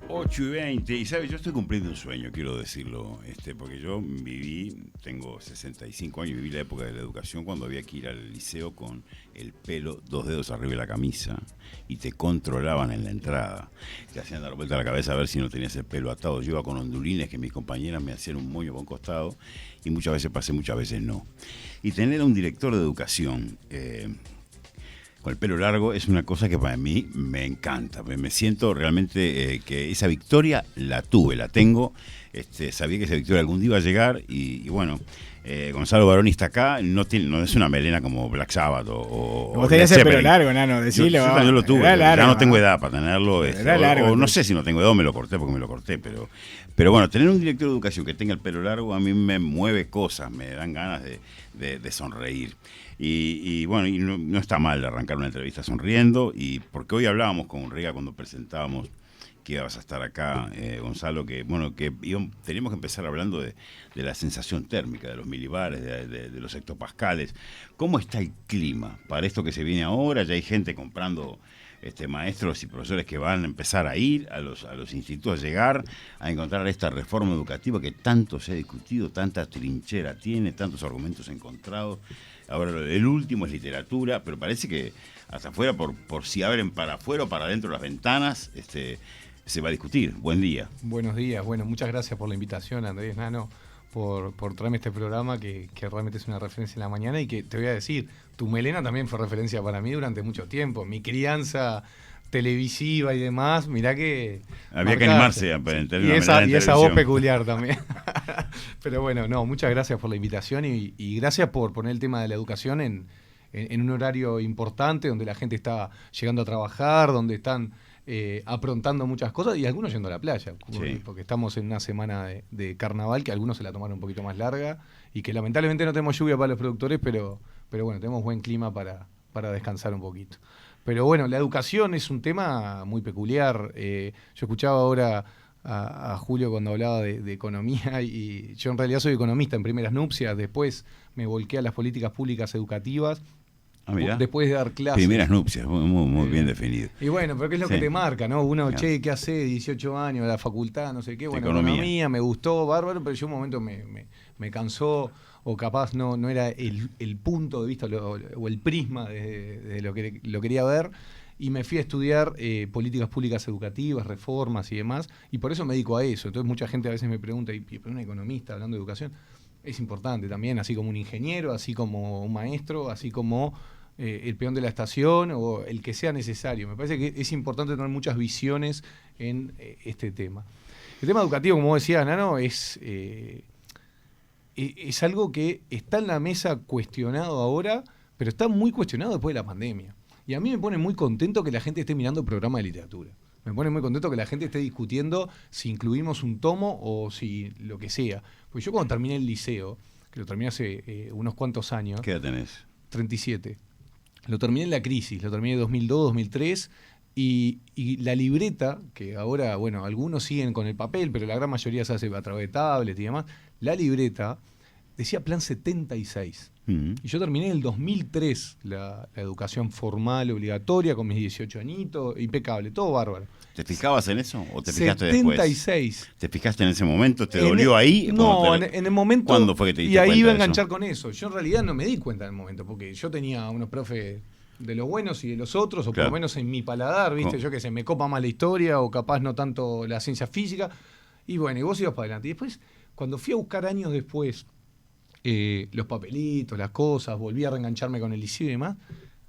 8:20, y sabes, yo estoy cumpliendo un sueño, quiero decirlo, porque yo tengo 65 años, viví la época de la educación cuando había que ir al liceo con el pelo 2 dedos arriba de la camisa y te controlaban en la entrada, te hacían dar vuelta a la cabeza a ver si no tenías el pelo atado. Yo iba con ondulines que mis compañeras me hacían un moño por un costado y muchas veces pasé, muchas veces no. Y tener a un director de educación con el pelo largo es una cosa que para mí me encanta. Me siento realmente que esa victoria la tengo. Sabía que esa victoria algún día iba a llegar y bueno, Gonzalo Baroni está acá, no es una melena como Black Sabbath o vos tenías el pelo largo, Nano, decilo. Yo lo tuve, ya no tengo edad para tenerlo. Largo, o no sé si no tengo edad o me lo corté porque me lo corté, pero bueno, tener un director de educación que tenga el pelo largo a mí me mueve cosas, me dan ganas de sonreír. Y bueno, y no está mal arrancar una entrevista sonriendo, y porque hoy hablábamos con Riga cuando presentábamos que ibas a estar acá, Gonzalo, que teníamos que empezar hablando de la sensación térmica, de los milibares, de los hectopascales. ¿Cómo está el clima para esto que se viene ahora? Ya hay gente comprando maestros y profesores que van a empezar a ir a los institutos, a llegar a encontrar esta reforma educativa que tanto se ha discutido, tanta trinchera tiene, tantos argumentos encontrados. Ahora el último es literatura, pero parece que hasta afuera, por si abren para afuera o para adentro las ventanas, se va a discutir. Buen día. Buenos días. Bueno, muchas gracias por la invitación, Andrés, Nano, por traerme este programa que realmente es una referencia en la mañana, y que te voy a decir, tu melena también fue referencia para mí durante mucho tiempo. Mi crianza televisiva y demás, mirá que... Había que animarse a tener y esa voz peculiar también. Pero bueno, no, muchas gracias por la invitación y gracias por poner el tema de la educación en un horario importante, donde la gente está llegando a trabajar, donde están aprontando muchas cosas, y algunos yendo a la playa, sí, porque estamos en una semana de carnaval que algunos se la tomaron un poquito más larga y que lamentablemente no tenemos lluvia para los productores, pero bueno, tenemos buen clima para descansar un poquito. Pero bueno, la educación es un tema muy peculiar. Yo escuchaba ahora a Julio cuando hablaba de economía, y yo en realidad soy economista en primeras nupcias, después me volqué a las políticas públicas educativas. Mirá. Después de dar clases. Primeras nupcias, muy bien definido. Y bueno, pero ¿qué es lo que te marca, no? Uno, ¿qué hace? 18 años, la facultad, no sé qué. Bueno, economía me gustó, bárbaro, pero yo un momento me cansó, o capaz no era el punto de vista o el prisma de lo que lo quería ver, y me fui a estudiar políticas públicas educativas, reformas y demás, y por eso me dedico a eso. Entonces mucha gente a veces me pregunta, ¿pero un economista hablando de educación? Es importante también, así como un ingeniero, así como un maestro, así como el peón de la estación o el que sea necesario. Me parece que es importante tener muchas visiones en este tema. El tema educativo, como decía Nano, es algo que está en la mesa cuestionado ahora, pero está muy cuestionado después de la pandemia. Y a mí me pone muy contento que la gente esté mirando programas de literatura. Me pone muy contento que la gente esté discutiendo si incluimos un tomo o si lo que sea. Porque yo cuando terminé el liceo, que lo terminé hace unos cuantos años... ¿Qué edad tenés? 37. Lo terminé en la crisis, lo terminé en 2002, 2003, y la libreta, que ahora, bueno, algunos siguen con el papel, pero la gran mayoría se hace a través de tablet y demás, la libreta decía plan 76. Y yo terminé en el 2003 la educación formal obligatoria con mis 18 añitos, impecable, todo bárbaro. ¿Te fijabas en eso o te fijaste 76. Después? ¿Te fijaste en ese momento? ¿Te dolió ahí? No, en el momento. ¿Cuándo fue que te diste cuenta? Y ahí iba a enganchar con eso. Yo en realidad no me di cuenta en el momento, porque yo tenía unos profes de los buenos y de los otros, o por lo menos en mi paladar, ¿viste? Yo que sé, me copa más la historia o capaz no tanto la ciencia física. Y bueno, y vos ibas para adelante. Y después, cuando fui a buscar años después los papelitos, las cosas, volví a reengancharme con el liceo y demás,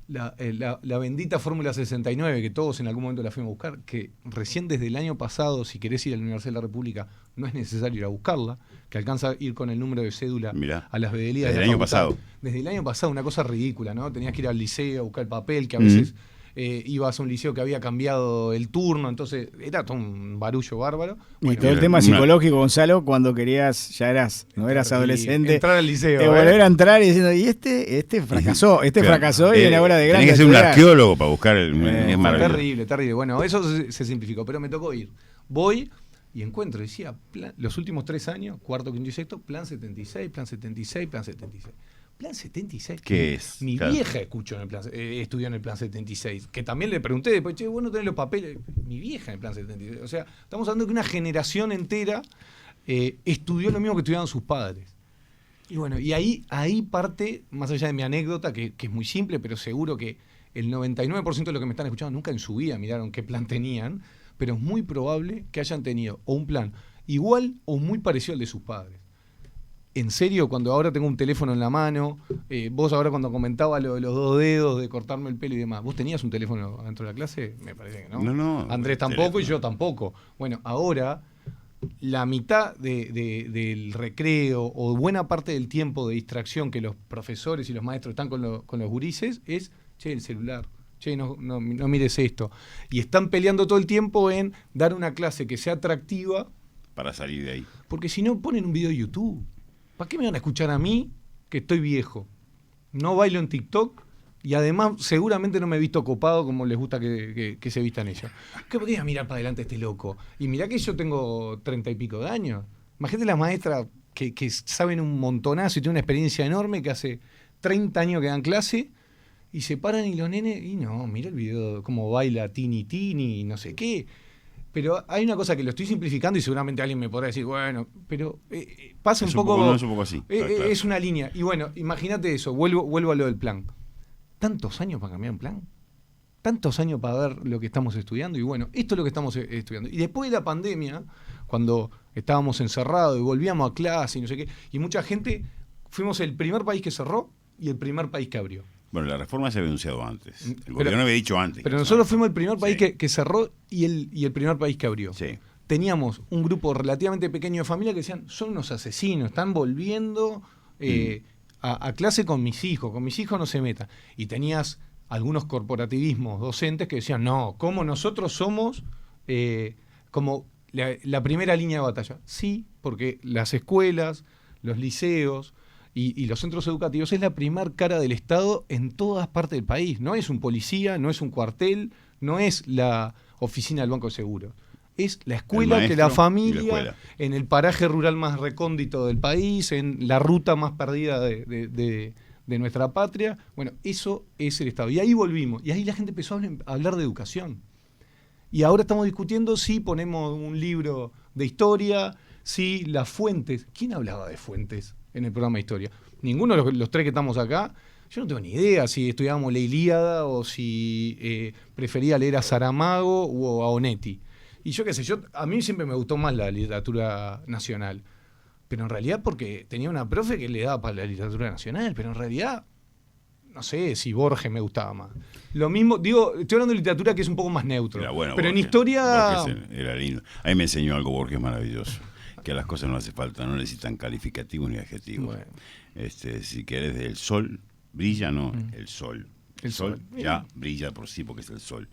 la bendita Fórmula 69, que todos en algún momento la fuimos a buscar, que recién desde el año pasado, si querés ir a la Universidad de la República, no es necesario ir a buscarla, que alcanza a ir con el número de cédula a las vedelías. Desde el año pasado. Desde el año pasado, una cosa ridícula, ¿no? Tenías que ir al liceo a buscar el papel, que a veces ibas a un liceo que había cambiado el turno, entonces era todo un barullo bárbaro. Y todo el tema psicológico, Gonzalo, cuando querías, no eras adolescente, entrar al liceo. Volver a entrar y diciendo, y este fracasó, fracasó, y en la hora de grande. Tenés que ser un arqueólogo para buscar es maravilloso. Terrible. Bueno, eso se simplificó, pero me tocó ir. Voy y encuentro, decía, los últimos 3 años, cuarto, quinto y sexto, plan 76, plan 76, plan 76. Plan 76. ¿Qué es? Mi vieja estudió en el Plan 76, que también le pregunté después, che, vos no tenés los papeles. Mi vieja en el Plan 76. O sea, estamos hablando de que una generación entera estudió lo mismo que estudiaban sus padres. Y bueno, y ahí parte, más allá de mi anécdota, que es muy simple, pero seguro que el 99% de los que me están escuchando nunca en su vida miraron qué plan tenían, pero es muy probable que hayan tenido o un plan igual o muy parecido al de sus padres. En serio, cuando ahora tengo un teléfono en la mano, vos ahora cuando comentaba los 2 dedos de cortarme el pelo y demás, ¿vos tenías un teléfono dentro de la clase? Me parece que no. No. Andrés tampoco y yo tampoco. Bueno, ahora la mitad del recreo o buena parte del tiempo de distracción que los profesores y los maestros están con los gurises es, che, el celular. Che, no mires esto. Y están peleando todo el tiempo en dar una clase que sea atractiva. Para salir de ahí. Porque si no, ponen un video de YouTube. ¿Para qué me van a escuchar a mí, que estoy viejo? No bailo en TikTok y además seguramente no me he visto copado como les gusta que se vistan ellos. ¿Qué podría mirar para adelante este loco? Y mirá que yo tengo 30 y pico de años. Imagínate las maestras que saben un montonazo y tienen una experiencia enorme, que hace 30 años que dan clase y se paran y los nenes, y no, mira el video, cómo baila Tini y no sé qué. Pero hay una cosa que lo estoy simplificando y seguramente alguien me podrá decir, bueno, pero pasa un poco... No, es un poco así. Claro. Es una línea. Y bueno, imagínate eso, vuelvo a lo del plan. ¿Tantos años para cambiar un plan? ¿Tantos años para ver lo que estamos estudiando? Y bueno, esto es lo que estamos estudiando. Y después de la pandemia, cuando estábamos encerrados y volvíamos a clase y no sé qué, y mucha gente, fuimos el primer país que cerró y el primer país que abrió. Bueno, la reforma se había anunciado antes. El gobierno había dicho antes. Pero nosotros fuimos el primer país que cerró y el primer país que abrió. Sí. Teníamos un grupo relativamente pequeño de familia que decían, son unos asesinos, están volviendo a clase con mis hijos no se metan. Y tenías algunos corporativismos docentes que decían, no, ¿cómo nosotros somos como la primera línea de batalla? Sí, porque las escuelas, los liceos y los centros educativos es la primer cara del Estado en todas partes del país. No es un policía, no es un cuartel, no es la oficina del Banco de Seguros. Es la escuela que la familia, en el paraje rural más recóndito del país, en la ruta más perdida de nuestra patria. Bueno, eso es el Estado. Y ahí volvimos. Y ahí la gente empezó a hablar de educación. Y ahora estamos discutiendo si ponemos un libro de historia, si las fuentes. ¿Quién hablaba de fuentes en el programa de historia? Ninguno de los 3 que estamos acá. Yo no tengo ni idea si estudiábamos la Ilíada o si prefería leer a Saramago o a Onetti. Y yo qué sé, a mí siempre me gustó más la literatura nacional. Pero en realidad porque tenía una profe que le daba para la literatura nacional, pero en realidad no sé si Borges me gustaba más. Lo mismo, digo, estoy hablando de literatura que es un poco más neutro. Bueno, pero Borges, en historia... Borges era lindo. A mí me enseñó algo Borges maravilloso. Que a las cosas no hace falta, no necesitan calificativos ni adjetivos. Bueno. Si querés del sol, brilla, no, el sol. El sol ya brilla por sí porque es el sol.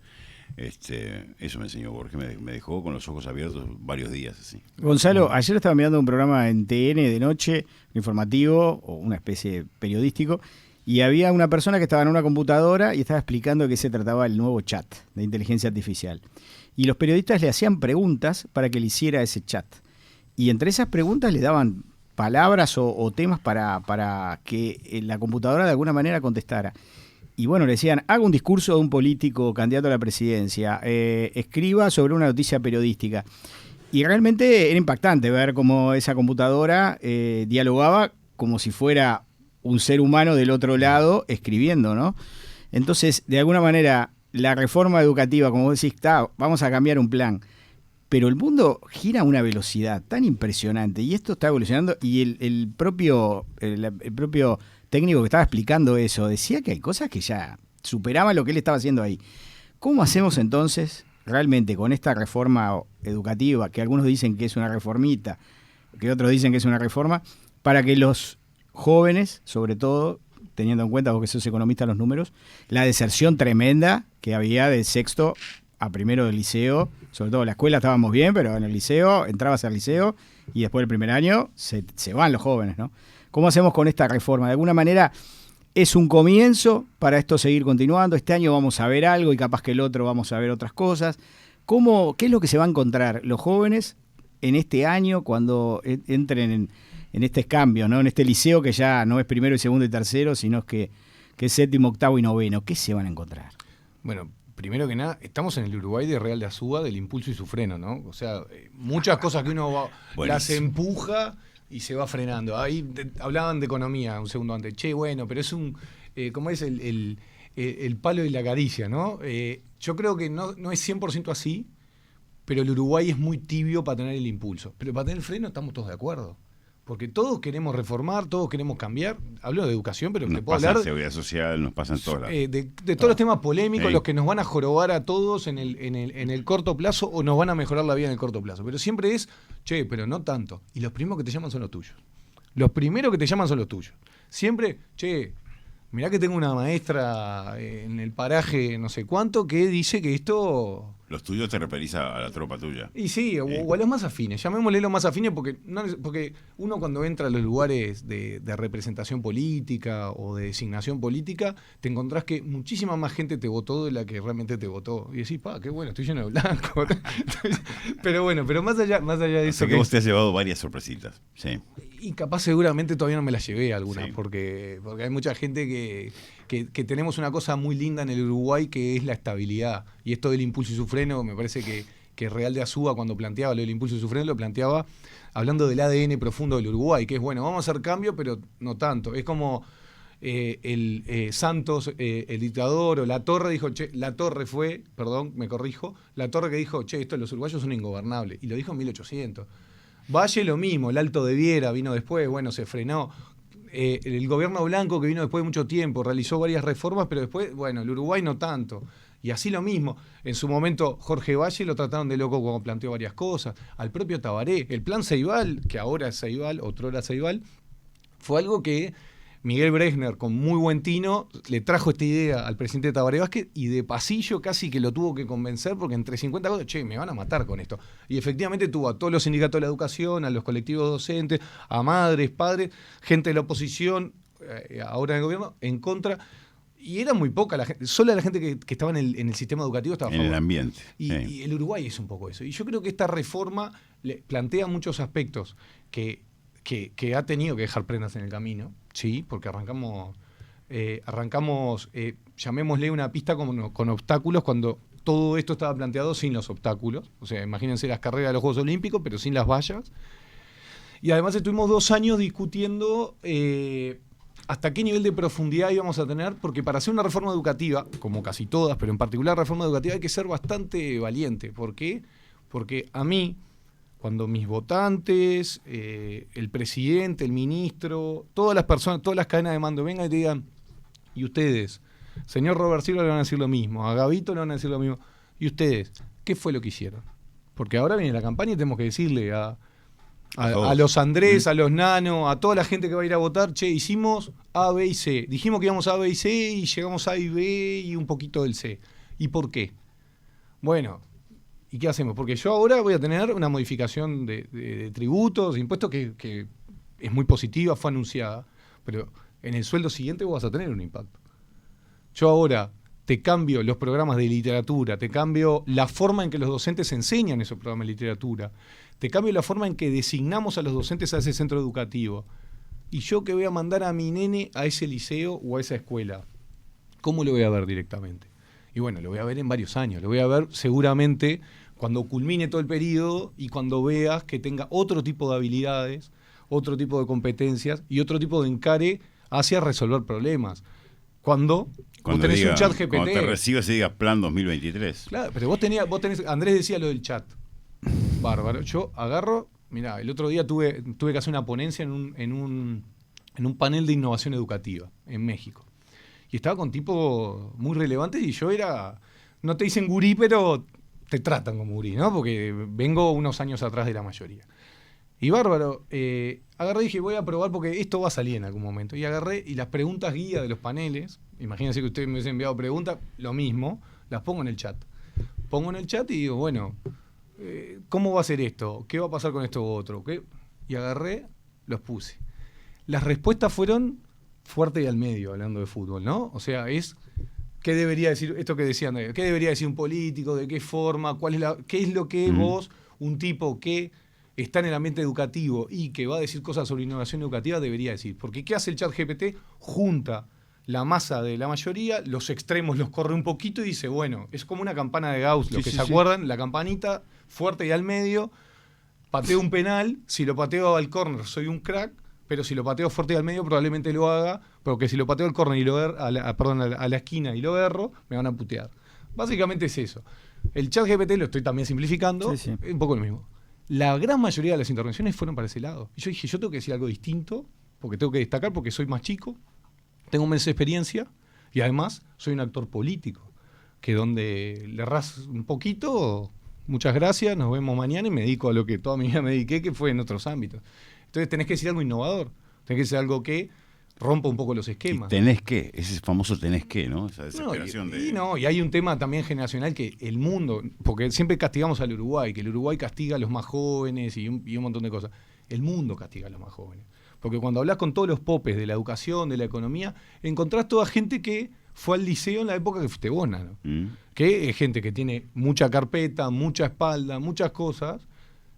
Eso me enseñó Borges, me dejó con los ojos abiertos varios días así. Gonzalo, ayer estaba mirando un programa en TN de noche, informativo o una especie periodístico, y había una persona que estaba en una computadora y estaba explicando de qué se trataba el nuevo chat de inteligencia artificial. Y los periodistas le hacían preguntas para que le hiciera ese chat. Y entre esas preguntas le daban palabras o temas para que la computadora de alguna manera contestara. Y bueno, le decían, haga un discurso de un político candidato a la presidencia, escriba sobre una noticia periodística. Y realmente era impactante ver cómo esa computadora dialogaba como si fuera un ser humano del otro lado escribiendo, ¿no? Entonces, de alguna manera, la reforma educativa, como vos decís, vamos a cambiar un plan. Pero el mundo gira a una velocidad tan impresionante y esto está evolucionando y el propio técnico que estaba explicando eso decía que hay cosas que ya superaban lo que él estaba haciendo ahí. ¿Cómo hacemos entonces realmente con esta reforma educativa, que algunos dicen que es una reformita, que otros dicen que es una reforma, para que los jóvenes, sobre todo, teniendo en cuenta vos que sos economista los números, la deserción tremenda que había de sexto a primero del liceo, sobre todo en la escuela estábamos bien, pero en el liceo, entrabas al liceo y después del primer año se van los jóvenes, ¿no? ¿Cómo hacemos con esta reforma? De alguna manera es un comienzo para esto seguir continuando. Este año vamos a ver algo y capaz que el otro vamos a ver otras cosas. ¿Qué es lo que se va a encontrar los jóvenes en este año cuando entren en este cambio, ¿no? En este liceo que ya no es primero y segundo y tercero, sino que es séptimo, octavo y noveno? ¿Qué se van a encontrar? Bueno, primero que nada, estamos en el Uruguay de Real de Azúa, del impulso y su freno, ¿no? O sea, muchas cosas que uno las empuja y se va frenando. Ahí hablaban de economía un segundo antes. Che, bueno, pero es ¿cómo es el palo y la caricia, ¿no? Yo creo que no es 100% así, pero el Uruguay es muy tibio para tener el impulso. Pero para tener el freno estamos todos de acuerdo. Porque todos queremos reformar, todos queremos cambiar. Hablo de educación, pero te puedo hablar de seguridad social, nos pasan todas de todos los temas polémicos, los que nos van a jorobar a todos en el corto plazo o nos van a mejorar la vida en el corto plazo. Pero siempre es, che, pero no tanto. Y los primeros que te llaman son los tuyos. Los primeros que te llaman son los tuyos. Siempre, che, mirá que tengo una maestra en el paraje no sé cuánto que dice que esto... Los tuyos te referís a la tropa tuya. Y sí, o a los más afines. Llamémosle los más afines porque uno cuando entra a los lugares de representación política o de designación política, te encontrás que muchísima más gente te votó de la que realmente te votó. Y decís, qué bueno, estoy lleno de blanco. Pero bueno, más allá de eso... que vos te has llevado varias sorpresitas. Sí. Y capaz seguramente todavía no me las llevé algunas, sí. porque hay mucha gente que tenemos una cosa muy linda en el Uruguay que es la estabilidad. Y esto del impulso y su freno, me parece que Real de Azúa cuando planteaba lo del impulso y su freno, lo planteaba hablando del ADN profundo del Uruguay, que es bueno, vamos a hacer cambio, pero no tanto. Es como Santos, el dictador, o Latorre dijo, Latorre que dijo, che, los uruguayos son ingobernables. Y lo dijo en 1800. Valle lo mismo, el Alto de Viera vino después, bueno, se frenó. El gobierno blanco que vino después de mucho tiempo realizó varias reformas, pero después, bueno, el Uruguay no tanto. Y así lo mismo. En su momento, Jorge Valle lo trataron de loco cuando planteó varias cosas. Al propio Tabaré, el plan Ceibal, que ahora es Ceibal, otrora Ceibal, fue algo que Miguel Bresner, con muy buen tino, le trajo esta idea al presidente Tabaré Vázquez y de pasillo casi que lo tuvo que convencer porque entre 50 cosas, che, me van a matar con esto. Y efectivamente tuvo a todos los sindicatos de la educación, a los colectivos docentes, a madres, padres, gente de la oposición, ahora en el gobierno, en contra. Y era muy poca la gente, solo la gente que estaba en el sistema educativo estaba a favor. En el ambiente. Y el Uruguay es un poco eso. Y yo creo que esta reforma plantea muchos aspectos que ha tenido que dejar prendas en el camino, sí, porque arrancamos llamémosle una pista con obstáculos cuando todo esto estaba planteado sin los obstáculos. O sea, imagínense las carreras de los Juegos Olímpicos, pero sin las vallas. Y además estuvimos 2 años discutiendo hasta qué nivel de profundidad íbamos a tener, porque para hacer una reforma educativa, como casi todas, pero en particular reforma educativa, hay que ser bastante valiente. ¿Por qué? Porque a mí, cuando mis votantes, el presidente, el ministro, todas las personas, todas las cadenas de mando vengan y te digan, y ustedes, señor Robert Silva le van a decir lo mismo, a Gabito le van a decir lo mismo, y ustedes, ¿qué fue lo que hicieron? Porque ahora viene la campaña y tenemos que decirle a los Andrés, a los Nano, a toda la gente que va a ir a votar, che, hicimos A, B y C. Dijimos que íbamos a B y C y llegamos a A y B y un poquito del C. ¿Y por qué? Bueno, ¿y qué hacemos? Porque yo ahora voy a tener una modificación de tributos, de impuestos que es muy positiva, fue anunciada, pero en el sueldo siguiente vos vas a tener un impacto. Yo ahora te cambio los programas de literatura, te cambio la forma en que los docentes enseñan esos programas de literatura, te cambio la forma en que designamos a los docentes a ese centro educativo. Y yo que voy a mandar a mi nene a ese liceo o a esa escuela, ¿cómo lo voy a ver directamente? Y bueno, lo voy a ver en varios años, lo voy a ver seguramente cuando culmine todo el periodo y cuando veas que tenga otro tipo de habilidades, otro tipo de competencias y otro tipo de encare hacia resolver problemas. Cuando tenés un chat GPT. Cuando te recibes y digas plan 2023. Claro, pero vos tenés, Andrés decía lo del chat. Bárbaro. Yo agarro, mirá, el otro día tuve que hacer una ponencia en un panel de innovación educativa en México. Y estaba con tipos muy relevantes y yo no te dicen gurí, pero te tratan como gurí, ¿no? Porque vengo unos años atrás de la mayoría. Y bárbaro, agarré y dije, voy a probar porque esto va a salir en algún momento. Y agarré y las preguntas guía de los paneles, imagínense que ustedes me hubiesen enviado preguntas, lo mismo, las pongo en el chat. Pongo en el chat y digo, bueno, ¿cómo va a ser esto? ¿Qué va a pasar con esto u otro? ¿Qué? Y agarré, los puse. Las respuestas fueron fuerte y al medio, hablando de fútbol, ¿no? O sea, ¿qué debería decir, esto que decían, qué debería decir un político, de qué forma, qué es lo que vos, un tipo que... está en el ambiente educativo y que va a decir cosas sobre innovación educativa, debería decir. Porque ¿qué hace el ChatGPT? Junta la masa de la mayoría, los extremos los corre un poquito y dice, bueno, es como una campana de Gauss, los que se acuerdan, la campanita fuerte y al medio, pateo un penal, si lo pateo al córner soy un crack, pero si lo pateo fuerte y al medio probablemente lo haga, porque si lo pateo al córner y a la esquina y lo erro, me van a putear. Básicamente es eso. El ChatGPT, lo estoy también simplificando, es un poco lo mismo. La gran mayoría de las intervenciones fueron para ese lado. Y yo dije, yo tengo que decir algo distinto, porque tengo que destacar, porque soy más chico, tengo menos experiencia, y además soy un actor político, que donde le erras un poquito, muchas gracias, nos vemos mañana, y me dedico a lo que toda mi vida me dediqué, que fue en otros ámbitos. Entonces tenés que decir algo innovador, tenés que decir algo que rompa un poco los esquemas. Y tenés que, ese famoso tenés que, ¿no? Esa desesperación y hay un tema también generacional que el mundo, porque siempre castigamos al Uruguay, que el Uruguay castiga a los más jóvenes y un montón de cosas. El mundo castiga a los más jóvenes. Porque cuando hablas con todos los popes de la educación, de la economía, encontrás toda gente que fue al liceo en la época que fuiste vos, Nano. Que es gente que tiene mucha carpeta, mucha espalda, muchas cosas,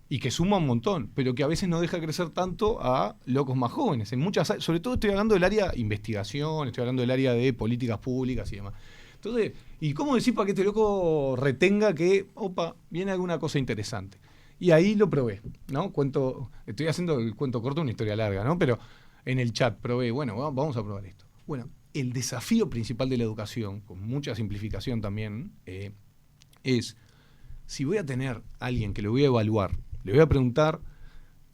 y que suma un montón, pero que a veces no deja crecer tanto a locos más jóvenes. En muchas, sobre todo estoy hablando del área de investigación, estoy hablando del área de políticas públicas y demás. Entonces, ¿y cómo decir para que este loco retenga que, viene alguna cosa interesante? Y ahí lo probé, ¿no? Estoy haciendo el cuento corto, una historia larga, ¿no? Pero en el chat probé, bueno, vamos a probar esto. Bueno, el desafío principal de la educación, con mucha simplificación también, es, si voy a tener a alguien que lo voy a evaluar, le voy a preguntar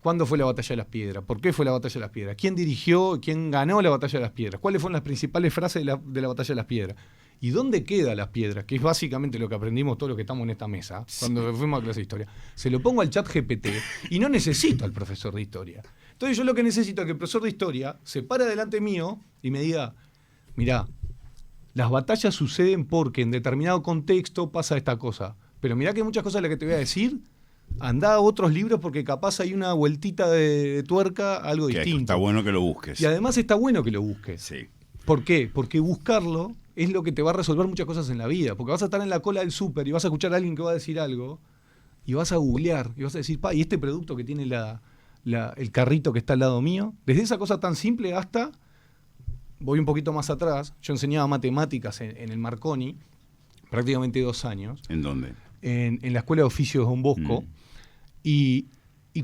cuándo fue la Batalla de las Piedras, por qué fue la Batalla de las Piedras, quién dirigió, quién ganó la Batalla de las Piedras, cuáles fueron las principales frases de la Batalla de las Piedras, y dónde quedan las piedras, que es básicamente lo que aprendimos todos los que estamos en esta mesa, cuando fuimos a clase de historia. Se lo pongo al ChatGPT y no necesito al profesor de historia. Entonces yo lo que necesito es que el profesor de historia se pare delante mío y me diga, mirá, las batallas suceden porque en determinado contexto pasa esta cosa, pero mirá que hay muchas cosas de las que te voy a decir. Andá a otros libros porque capaz hay una vueltita de tuerca, algo distinto. Está bueno que lo busques. Y además está bueno que lo busques. Sí. ¿Por qué? Porque buscarlo es lo que te va a resolver muchas cosas en la vida. Porque vas a estar en la cola del súper y vas a escuchar a alguien que va a decir algo y vas a googlear y vas a decir, ¿y este producto que tiene el carrito que está al lado mío? Desde esa cosa tan simple hasta, voy un poquito más atrás, yo enseñaba matemáticas en el Marconi, prácticamente 2 años. ¿En dónde? En la Escuela de Oficios de Don Bosco. Y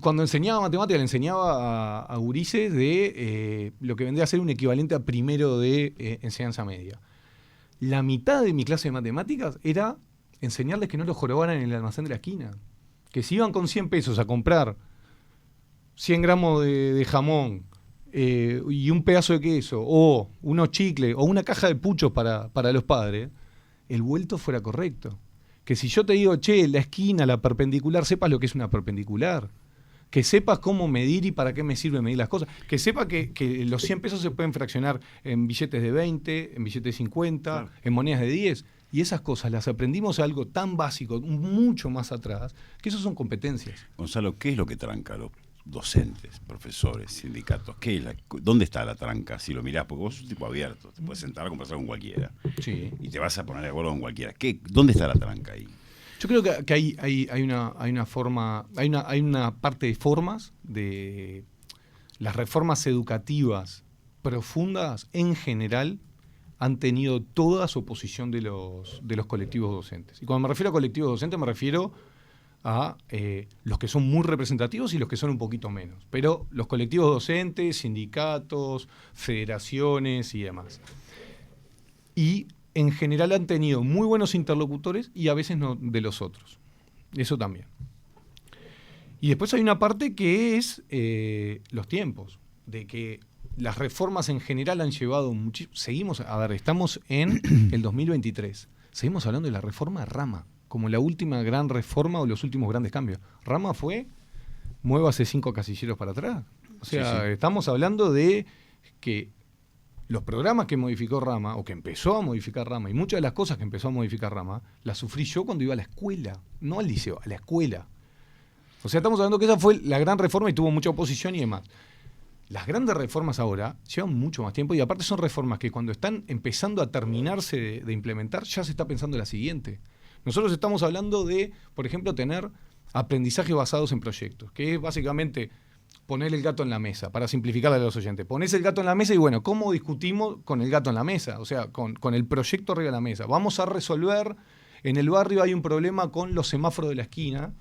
cuando enseñaba matemáticas, le enseñaba a gurises de lo que vendría a ser un equivalente a primero de enseñanza media. La mitad de mi clase de matemáticas era enseñarles que no los jorobaran en el almacén de la esquina. Que si iban con 100 pesos a comprar 100 gramos de jamón y un pedazo de queso, o unos chicles, o una caja de puchos para los padres, el vuelto fuera correcto. Que si yo te digo, la esquina, la perpendicular, sepas lo que es una perpendicular. Que sepas cómo medir y para qué me sirve medir las cosas. Que sepa que los 100 pesos se pueden fraccionar en billetes de 20, en billetes de 50, claro, en monedas de 10. Y esas cosas las aprendimos algo tan básico, mucho más atrás, que eso son competencias. Gonzalo, ¿qué es lo que tranca a los docentes, profesores, sindicatos? ¿Dónde está la tranca? Si lo mirás, porque vos sos un tipo abierto, te puedes sentar a conversar con cualquiera. Sí. Y te vas a poner de acuerdo con cualquiera. ¿Dónde está la tranca ahí? Yo creo que hay una forma, hay una parte de formas, de las reformas educativas profundas en general han tenido toda su oposición de los colectivos docentes. Y cuando me refiero a colectivos docentes me refiero a los que son muy representativos y los que son un poquito menos. Pero los colectivos docentes, sindicatos, federaciones y demás. Y en general han tenido muy buenos interlocutores y a veces no de los otros. Eso también. Y después hay una parte que es los tiempos, de que las reformas en general han llevado estamos en el 2023. Seguimos hablando de la reforma Rama, como la última gran reforma o los últimos grandes cambios. Rama fue, muévase 5 casilleros para atrás. O sea, sí. Estamos hablando de que los programas que modificó Rama, o que empezó a modificar Rama, y muchas de las cosas que empezó a modificar Rama, las sufrí yo cuando iba a la escuela, no al liceo, a la escuela. O sea, estamos hablando que esa fue la gran reforma y tuvo mucha oposición y demás. Las grandes reformas ahora llevan mucho más tiempo y aparte son reformas que cuando están empezando a terminarse de implementar, ya se está pensando en la siguiente. Nosotros estamos hablando de, por ejemplo, tener aprendizaje basados en proyectos, que es básicamente poner el gato en la mesa, para simplificarle a los oyentes. Ponés el gato en la mesa y bueno, ¿cómo discutimos con el gato en la mesa? O sea, con el proyecto arriba de la mesa. Vamos a resolver, en el barrio hay un problema con los semáforos de la esquina.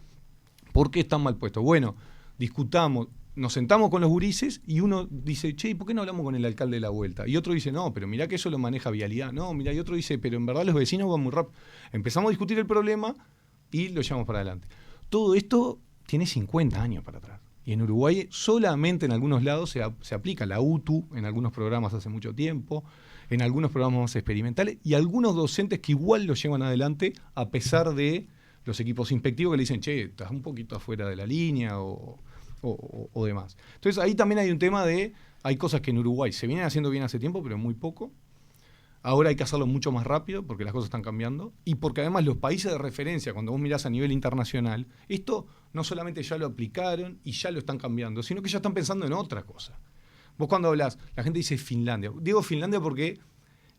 ¿Por qué están mal puestos? Bueno, discutamos, nos sentamos con los gurises y uno dice, che, ¿por qué no hablamos con el alcalde de la vuelta? Y otro dice, no, pero mirá que eso lo maneja Vialidad. No, mirá, y otro dice, pero en verdad los vecinos van muy rápido. Empezamos a discutir el problema y lo llevamos para adelante. Todo esto tiene 50 años para atrás. Y en Uruguay solamente en algunos lados se aplica la UTU, en algunos programas hace mucho tiempo, en algunos programas más experimentales, y algunos docentes que igual lo llevan adelante a pesar de los equipos inspectivos que le dicen, che, estás un poquito afuera de la línea o demás. Entonces ahí también hay un tema hay cosas que en Uruguay se vienen haciendo bien hace tiempo, pero muy poco. Ahora hay que hacerlo mucho más rápido porque las cosas están cambiando y porque además los países de referencia, cuando vos mirás a nivel internacional, esto no solamente ya lo aplicaron y ya lo están cambiando, sino que ya están pensando en otra cosa. Vos cuando hablás, la gente dice Finlandia. Digo Finlandia porque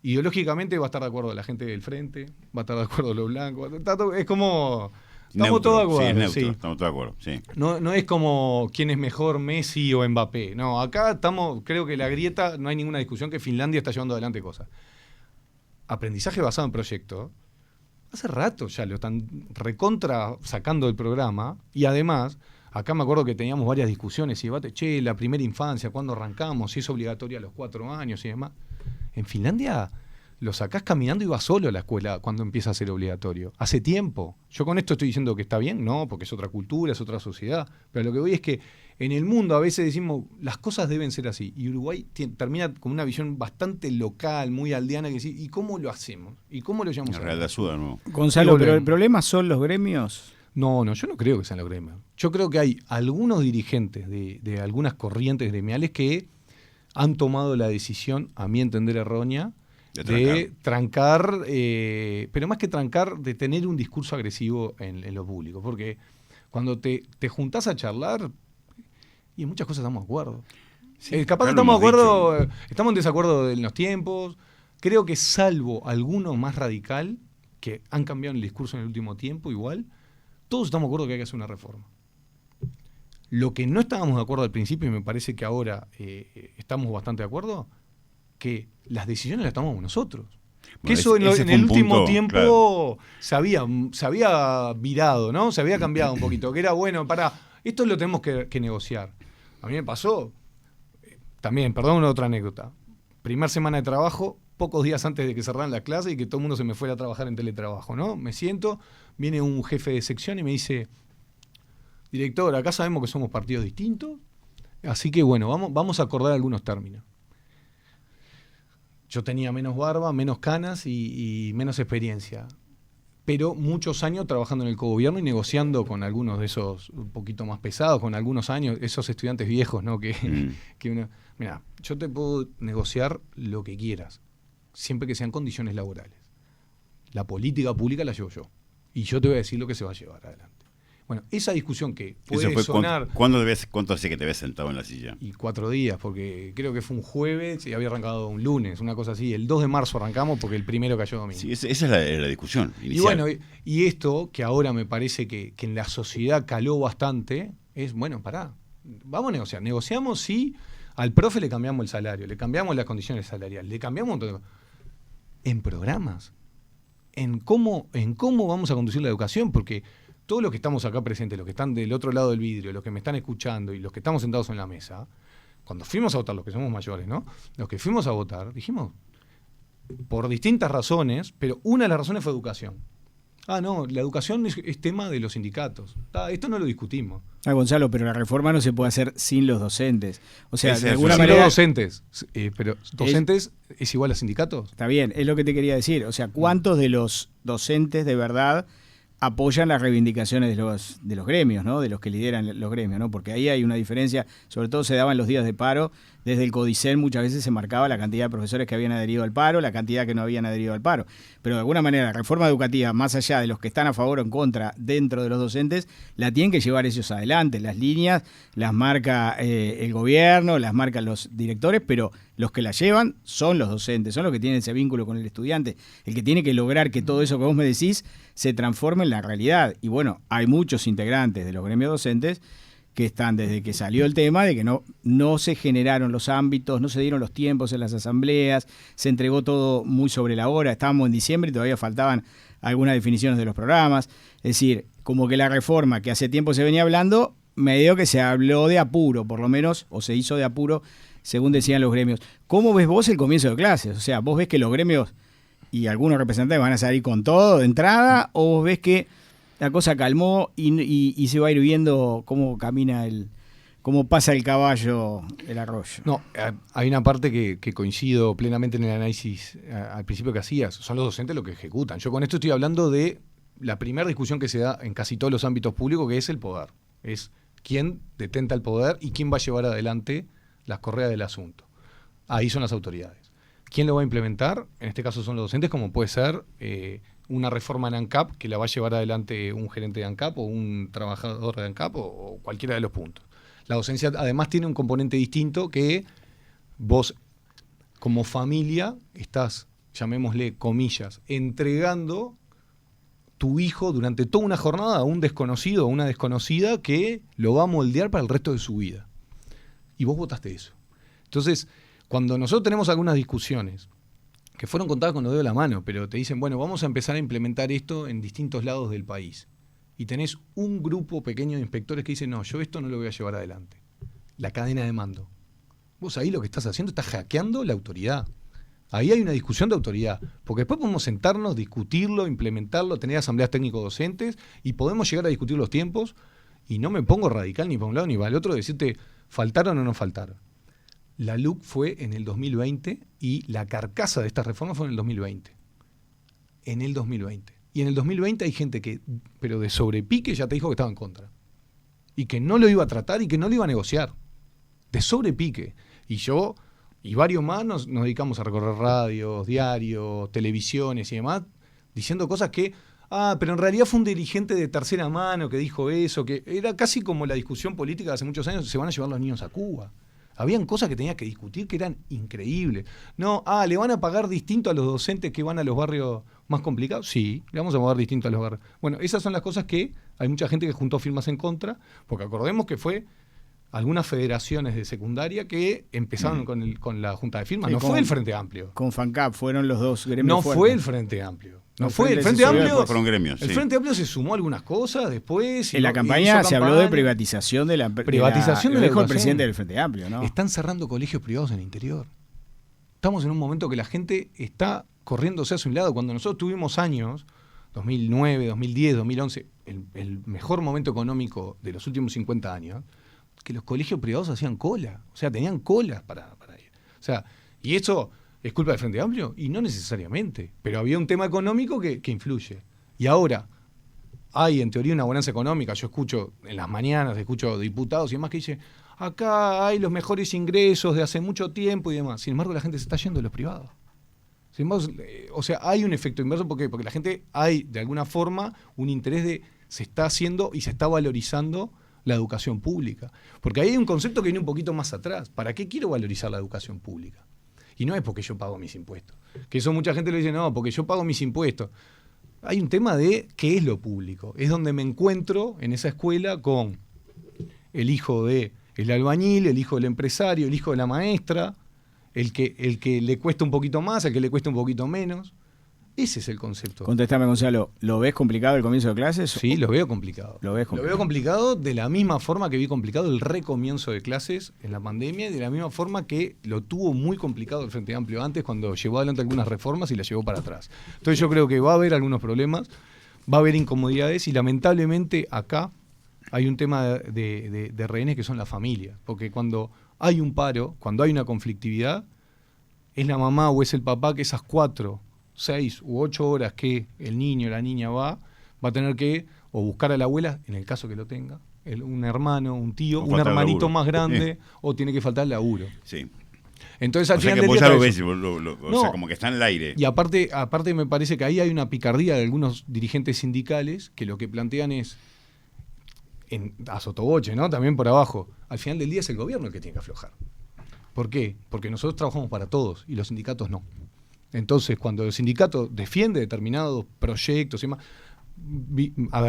ideológicamente va a estar de acuerdo la gente del frente, va a estar de acuerdo los blancos, es como... Estamos todos de acuerdo. Sí, es neutro, sí. Estamos todos de acuerdo, sí. No es como quién es mejor, Messi o Mbappé. No, acá creo que la grieta, no hay ninguna discusión que Finlandia está llevando adelante cosas. Aprendizaje basado en proyectos, hace rato ya lo están recontra sacando del programa y además, acá me acuerdo que teníamos varias discusiones y debates, la primera infancia, ¿cuándo arrancamos? Si es obligatoria a los 4 años y demás. En Finlandia lo sacás caminando y vas solo a la escuela cuando empieza a ser obligatorio. Hace tiempo. Yo con esto estoy diciendo que está bien, no, porque es otra cultura, es otra sociedad, pero lo que voy es que en el mundo a veces decimos, las cosas deben ser así. Y Uruguay termina con una visión bastante local, muy aldeana, que decir, ¿y cómo lo hacemos? ¿Y cómo lo llevamos En a Real de Azul, ¿no? Gonzalo, pero el problema son los gremios. No, yo no creo que sean los gremios. Yo creo que hay algunos dirigentes de algunas corrientes gremiales que han tomado la decisión, a mi entender errónea, de trancar, pero más que trancar, de tener un discurso agresivo en lo público. Porque cuando te juntás a charlar, y en muchas cosas estamos de acuerdo. Sí, Capaz estamos de acuerdo, estamos en desacuerdo en los tiempos. Creo que salvo alguno más radical, que han cambiado el discurso en el último tiempo igual, todos estamos de acuerdo que hay que hacer una reforma. Lo que no estábamos de acuerdo al principio, y me parece que ahora estamos bastante de acuerdo, que las decisiones las tomamos nosotros. Que eso en el último tiempo claro, se había virado, ¿no? Se había cambiado un poquito. Que era, bueno, esto lo tenemos que negociar. A mí me pasó, también, perdón, una otra anécdota. Primer semana de trabajo, pocos días antes de que cerraran la clase y que todo el mundo se me fuera a trabajar en teletrabajo, ¿no? Me siento, viene un jefe de sección y me dice, director, acá sabemos que somos partidos distintos, así que bueno, vamos a acordar algunos términos. Yo tenía menos barba, menos canas y menos experiencia, pero muchos años trabajando en el cogobierno y negociando con algunos de esos un poquito más pesados, con algunos años, esos estudiantes viejos, ¿no? Que mira, yo te puedo negociar lo que quieras, siempre que sean condiciones laborales. La política pública la llevo yo, y yo te voy a decir lo que se va a llevar adelante. Bueno, esa discusión que puede sonar... ¿Cuánto hace que te ves sentado en la silla? Y 4 días, porque creo que fue un jueves y había arrancado un lunes, una cosa así. El 2 de marzo arrancamos porque el primero cayó domingo. Sí, esa es la discusión inicial. Y bueno, y esto, que ahora me parece que en la sociedad caló bastante, es, bueno, vamos a negociar. Negociamos si al profe le cambiamos el salario, le cambiamos las condiciones salariales, le cambiamos todo. En programas, en cómo vamos a conducir la educación, porque... Todos los que estamos acá presentes, los que están del otro lado del vidrio, los que me están escuchando y los que estamos sentados en la mesa, cuando fuimos a votar, los que somos mayores, ¿no? Los que fuimos a votar, dijimos, por distintas razones, pero una de las razones fue educación. No, la educación es tema de los sindicatos. Esto no lo discutimos. Gonzalo, pero la reforma no se puede hacer sin los docentes. O sea, de alguna manera... Los docentes, pero ¿docentes es igual a sindicatos? Está bien, es lo que te quería decir. O sea, ¿cuántos de los docentes de verdad apoyan las reivindicaciones de los gremios, ¿no? De los que lideran los gremios, ¿no? Porque ahí hay una diferencia, sobre todo se daba en los días de paro, desde el Codicen muchas veces se marcaba la cantidad de profesores que habían adherido al paro, la cantidad que no habían adherido al paro. Pero de alguna manera la reforma educativa, más allá de los que están a favor o en contra dentro de los docentes, la tienen que llevar ellos adelante. Las líneas las marca el gobierno, las marcan los directores, pero los que la llevan son los docentes, son los que tienen ese vínculo con el estudiante, el que tiene que lograr que todo eso que vos me decís se transforme en la realidad. Y bueno, hay muchos integrantes de los gremios docentes que están desde que salió el tema de que no se generaron los ámbitos, no se dieron los tiempos en las asambleas, se entregó todo muy sobre la hora, estábamos en diciembre y todavía faltaban algunas definiciones de los programas. Es decir, como que la reforma que hace tiempo se venía hablando, medio que se habló de apuro, por lo menos, o se hizo de apuro, según decían los gremios. ¿Cómo ves vos el comienzo de clases? O sea, ¿vos ves que los gremios y algunos representantes van a salir con todo de entrada, o vos ves que la cosa calmó y se va a ir viendo cómo camina cómo pasa el caballo el arroyo? No, hay una parte que coincido plenamente en el análisis al principio que hacías. Son los docentes los que ejecutan. Yo con esto estoy hablando de la primera discusión que se da en casi todos los ámbitos públicos, que es el poder. Es quién detenta el poder y quién va a llevar adelante las correas del asunto. Ahí son las autoridades. ¿Quién lo va a implementar? En este caso son los docentes, como puede ser una reforma en ANCAP que la va a llevar adelante un gerente de ANCAP o un trabajador de ANCAP o cualquiera de los puntos. La docencia además tiene un componente distinto que vos como familia estás, llamémosle comillas, entregando tu hijo durante toda una jornada a un desconocido o una desconocida que lo va a moldear para el resto de su vida. Y vos votaste eso. Entonces, cuando nosotros tenemos algunas discusiones que fueron contadas con los dedos de la mano, pero te dicen, bueno, vamos a empezar a implementar esto en distintos lados del país. Y tenés un grupo pequeño de inspectores que dicen, no, yo esto no lo voy a llevar adelante. La cadena de mando. Vos ahí lo que estás haciendo, estás hackeando la autoridad. Ahí hay una discusión de autoridad, porque después podemos sentarnos, discutirlo, implementarlo, tener asambleas técnico-docentes y podemos llegar a discutir los tiempos, y no me pongo radical ni para un lado ni para el otro de decirte faltaron o no faltaron. La LUC fue en el 2020 y la carcasa de estas reformas fue en el 2020. En el 2020. Y en el 2020 hay gente que, pero de sobrepique, ya te dijo que estaba en contra. Y que no lo iba a tratar y que no lo iba a negociar. De sobrepique. Y yo y varios más nos dedicamos a recorrer radios, diarios, televisiones y demás, diciendo cosas que, pero en realidad fue un dirigente de tercera mano que dijo eso, que era casi como la discusión política de hace muchos años, se van a llevar los niños a Cuba. Habían cosas que tenía que discutir que eran increíbles. No, le van a pagar distinto a los docentes que van a los barrios más complicados. Sí, le vamos a pagar distinto a los barrios. Bueno, esas son las cosas que hay mucha gente que juntó firmas en contra, porque acordemos que fue algunas federaciones de secundaria que empezaron con la junta de firmas. Sí, no fue el Frente Amplio. Con FANCAP fueron los dos gremios. No fuertes. Fue el Frente Amplio. No fue el Frente Amplio. Fueron gremios, el Frente Amplio se sumó a algunas cosas después. En la campaña se habló de privatización de la privatización de la dijo el presidente del Frente Amplio, ¿no? Están cerrando colegios privados en el interior. Estamos en un momento que la gente está corriéndose a su lado. Cuando nosotros tuvimos años, 2009, 2010, 2011, el mejor momento económico de los últimos 50 años, que los colegios privados hacían cola. O sea, tenían colas para ir. O sea, y eso ¿es culpa del Frente Amplio? Y no necesariamente. Pero había un tema económico que influye. Y ahora hay, en teoría, una bonanza económica. Yo escucho en las mañanas, escucho diputados y demás que dicen, acá hay los mejores ingresos de hace mucho tiempo y demás. Sin embargo, la gente se está yendo de los privados. Sin embargo, o sea, hay un efecto inverso. ¿Por qué? Porque la gente, hay, de alguna forma, un interés de, se está haciendo y se está valorizando la educación pública. Porque ahí hay un concepto que viene un poquito más atrás. ¿Para qué quiero valorizar la educación pública? Y no es porque yo pago mis impuestos. Que eso mucha gente le dice, no, porque yo pago mis impuestos. Hay un tema de qué es lo público. Es donde me encuentro en esa escuela con el hijo del albañil, el hijo del empresario, el hijo de la maestra, el que le cuesta un poquito más, el que le cuesta un poquito menos. Ese es el concepto. Contéstame, Gonzalo, ¿lo ves complicado el comienzo de clases? Sí, lo veo complicado. Lo veo complicado de la misma forma que vi complicado el recomienzo de clases en la pandemia y de la misma forma que lo tuvo muy complicado el Frente Amplio antes cuando llevó adelante algunas reformas y las llevó para atrás. Entonces yo creo que va a haber algunos problemas, va a haber incomodidades y lamentablemente acá hay un tema de rehenes que son las familias. Porque cuando hay un paro, cuando hay una conflictividad, es la mamá o es el papá que esas 4, 6 u 8 horas que el niño o la niña va a tener que o buscar a la abuela, en el caso que lo tenga, un hermano, un tío, un hermanito más grande, o tiene que faltar el laburo. Sí. Entonces al final del día... O no, sea, como que está en el aire. Y aparte me parece que ahí hay una picardía de algunos dirigentes sindicales que lo que plantean es, a sotoboche, ¿no? También por abajo, al final del día es el gobierno el que tiene que aflojar. ¿Por qué? Porque nosotros trabajamos para todos y los sindicatos no. Entonces, cuando el sindicato defiende determinados proyectos y demás,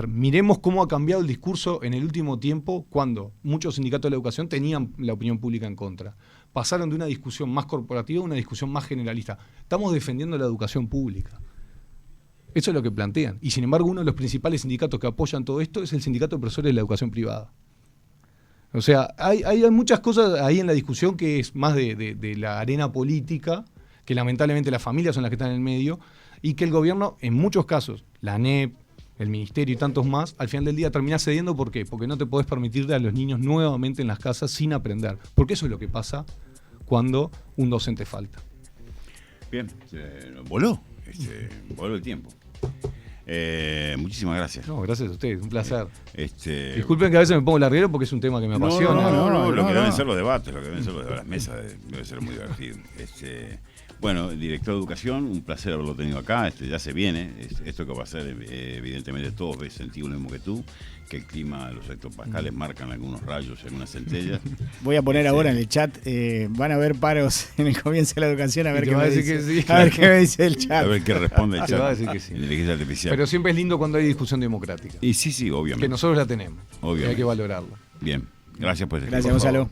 miremos cómo ha cambiado el discurso en el último tiempo cuando muchos sindicatos de la educación tenían la opinión pública en contra. Pasaron de una discusión más corporativa a una discusión más generalista. Estamos defendiendo la educación pública. Eso es lo que plantean. Y sin embargo, uno de los principales sindicatos que apoyan todo esto es el Sindicato de Profesores de la Educación Privada. O sea, hay muchas cosas ahí en la discusión que es más de la arena política, que lamentablemente las familias son las que están en el medio, y que el gobierno, en muchos casos, la ANEP, el ministerio y tantos más, al final del día termina cediendo. ¿Por qué? Porque no te podés permitir a los niños nuevamente en las casas sin aprender. Porque eso es lo que pasa cuando un docente falta. Bien, voló el tiempo. Muchísimas gracias. No, gracias a ustedes, un placer. Disculpen que a veces me pongo larguero porque es un tema que me apasiona. Lo que deben ser los debates, lo que deben ser las mesas, debe ser muy divertido. Bueno, director de educación, un placer haberlo tenido acá. Ya se viene. Esto que va a ser, evidentemente, todos sentimos lo mismo que tú, que el clima, los hectopascales marcan algunos rayos, algunas centellas. Voy a poner ahora en el chat, van a haber paros en el comienzo de la educación, a ver qué me dice. Sí. A ver qué me dice el chat. A ver qué responde el chat. Te va a decir que sí. Inteligencia artificial. Pero siempre es lindo cuando hay discusión democrática. Y sí, obviamente. Que nosotros la tenemos. Obviamente. Y hay que valorarla. Bien. Gracias por este Gracias, Gonzalo.